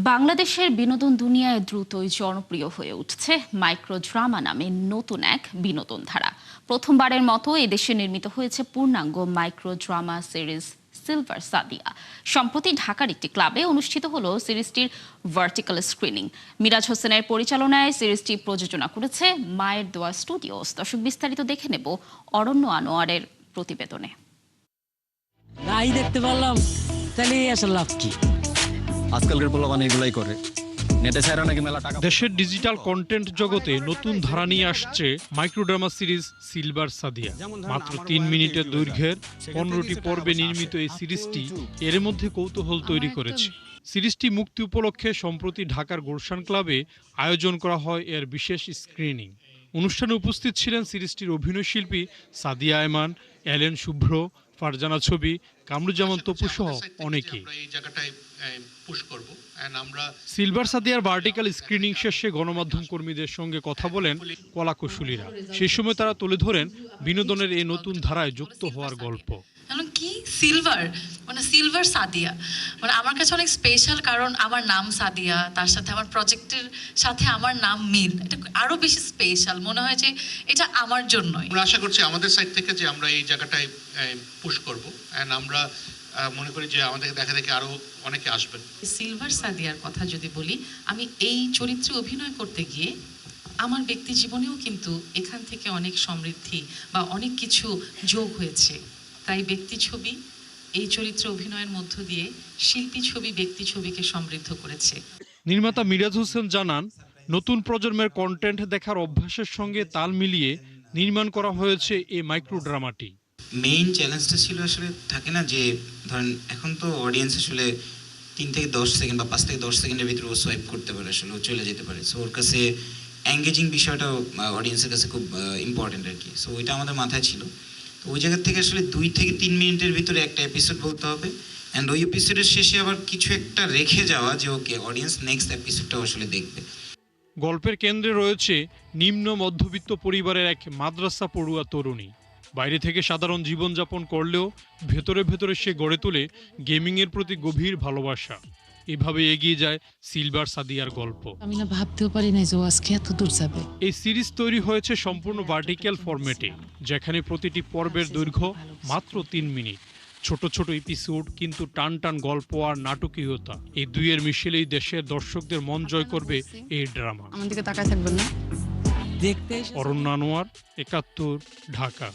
বাংলাদেশের বিনোদন দুনিয়ায় দ্রুতই জনপ্রিয় হয়ে উঠছে মাইক্রো ড্রামা নামে নতুন এক বিনোদন ধারা। প্রথমবারের মতো এদেশে নির্মিত হয়েছে পূর্ণাঙ্গ micro drama series silver Sadia. সম্প্রতি ঢাকার একটি ক্লাবে অনুষ্ঠিত হলো সিরিজটির ভার্টিক্যাল স্ক্রিনিং। মিরাজ হোসেনের পরিচালনায় সিরিজটি প্রযোজনা করেছে মায়ের দোয়া স্টুডিওস। দর্শক, বিস্তারিত দেখে নেব অরণ্য আনোয়ারের প্রতিবেদনে। নাই দেখতে পারলাম, তাহলে আসলে লাভ কি? আজকালকার পোলাপান এগুলাই করে। নেটে ছাড়া নাকি মেলা টাকা। দেশের ডিজিটাল কন্টেন্ট জগতে নতুন ধারা নিয়ে আসছে মাইক্রোড্রামা সিরিজ সিলভার সাদিয়া। মাত্র 3 মিনিটের দৈর্ঘ্যের 15টি পর্বে নির্মিত এই সিরিজটি এর মধ্যে কৌতূহল তৈরি করেছে। সিরিজটি মুক্তি উপলক্ষে সম্প্রতি ঢাকার গুলশান ক্লাবে আয়োজন করা হয় এর বিশেষ স্ক্রিনিং। অনুষ্ঠানে উপস্থিত ছিলেন সিরিজটির অভিনয়শিল্পী সাদিয়া আয়মান, এলেন শুভ্র, ফারজানা ছবি, কামরুজ্জামান তপু সহ অনেকে। সিলভার সাদিয়ার ভার্টিক্যাল স্ক্রিনিং শেষে গণমাধ্যম কর্মীদের সঙ্গে কথা বলেন কলাকুশলীরা। সেই সময় তারা তুলে ধরেন বিনোদনের এই নতুন ধারায় যুক্ত হওয়ার গল্প। কি সিলভার, মানে সিলভার সাদিয়া, মানে আমার কাছে অনেক স্পেশাল, কারণ আমার নাম সাদিয়া, তার সাথে আমার প্রজেক্টের সাথে আমার নাম মিল, এটা আরো বেশি স্পেশাল মনে হয় যে এটা আমার জন্যই। আমরা আশা করছি আমাদের সাইড থেকে যে আমরা এই জায়গাটায় পুশ করব, এন্ড আমরা মনে করি যে আমাদেরকে দেখা দেখে আরো অনেকে আসবেন। সিলভার সাদিয়ার কথা যদি বলি, আমি এই চরিত্রে অভিনয় করতে গিয়ে আমার ব্যক্তি জীবনেও কিন্তু এখান থেকে অনেক সমৃদ্ধি বা অনেক কিছু যোগ হয়েছে। তাই ব্যক্তি ছবি এই চরিত্রে অভিনয়ের মধ্য দিয়ে শিল্পী ছবি ব্যক্তি ছবিকে সমৃদ্ধ করেছে। নির্মাতা মিরাজ হোসেন জানান, নতুন প্রজন্মের কন্টেন্ট দেখার অভ্যাসের সঙ্গে তাল মিলিয়ে নির্মাণ করা হয়েছে এই মাইক্রো ড্রামাটি। মেইন চ্যালেঞ্জটা ছিল আসলে থাকে না যে ধরেন এখন তো অডিয়েন্স আসলে 3 থেকে 10 সেকেন্ড বা 5 থেকে 10 সেকেন্ডের ভিতরে ও সোয়াইপ করতে পারে, আসলে ও চলে যেতে পারে। সো ওর কাছে এঙ্গেজিং বিষয়টা অডিয়েন্সের কাছে খুব ইম্পর্টেন্ট আর কি। সো ওইটা আমাদের মাথায় ছিল। তো ওই জায়গা থেকে আসলে 2 থেকে 3 মিনিটের ভিতরে একটা এপিসোড বলতে হবে, অ্যান্ড ওই এপিসোডের শেষে আবার কিছু একটা রেখে যাওয়া যে ওকে অডিয়েন্স নেক্সট এপিসোডটাও আসলে দেখবে। গল্পের কেন্দ্রে রয়েছে নিম্ন মধ্যবিত্ত পরিবারের এক মাদ্রাসা পড়ুয়া তরুণী। বাইরে থেকে সাধারণ জীবনযাপন করলেও ভেতরে ভেতরে সে গড়ে তোলে গেমিংয়ের প্রতি গভীর ভালোবাসা। এভাবে এগিয়ে যায় সিলভার সাদিয়ার গল্প। আমি না ভাবতেও পারি না যে আজকে এত দূর যাবে। এই সিরিজ তৈরি হয়েছে সম্পূর্ণ ভার্টিক্যাল ফরম্যাটে, যেখানে প্রতিটি পর্বের দৈর্ঘ্য মাত্র 3 মিনিট। ছোট ছোট এপিসোড, কিন্তু টান টান গল্প আর নাটকীয়তা, এই দুইয়ের মিশেলেই দেশের দর্শকদের মন জয় করবে এই ড্রামা। আমার দিকে তাকায় থাকবেন না। দেখতে অরণ্য আনোয়ার, ৭১, ঢাকা।